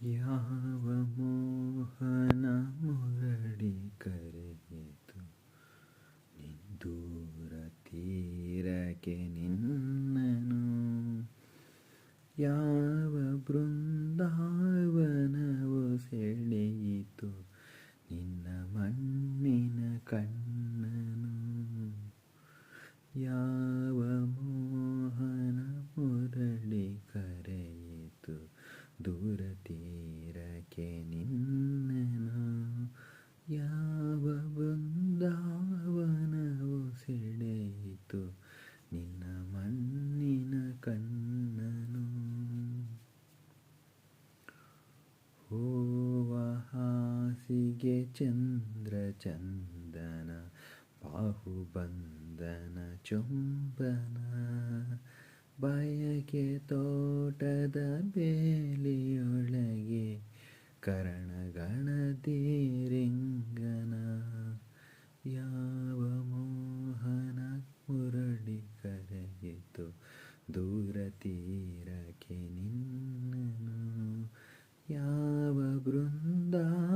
ಯಾವ ಮೋಹನ ಮುರಳಿ ಕರೆಯಿತು ನಿದ್ದೂರ ತೀರಕ್ಕೆ ನಿನ್ನನು. ಯಾವ ಬೃಂದಾವನವು ಸೆಳೆಯಿತು ನಿನ್ನ ಮಣ್ಣಿನ ಕಣ್ಣನು. ಯಾವ ಮೋಹನ ಮುರಳಿ ಕರೆಯಿತು ದೂರ ತೀರಕ್ಕೆ ನಿನ್ನನು. ಯಾವ ಬೃಂದಾವನವು ಸೆಳೆಯಿತು ನಿನ್ನ ಮಣ್ಣಿನ ಕಣ್ಣನು. ಹೂವ ಹಾಸಿಗೆ ಚಂದ್ರ ಚಂದನ ಬಾಹುಬಂಧನ ಚುಂಬನ. ಬಯಕೆ ತೋಟದ ಬೇಲಿಯೊಳಗೆ ಕರಣಗಣತಿ ರಿಂಗನ. ಯಾವ ಮೋಹನ ಮುರಳಿ ಕರೆಯಿತು ದೂರ ತೀರಕ್ಕೆ ನಿನ್ನನು. ಯಾವ ಬೃಂದಾವನವು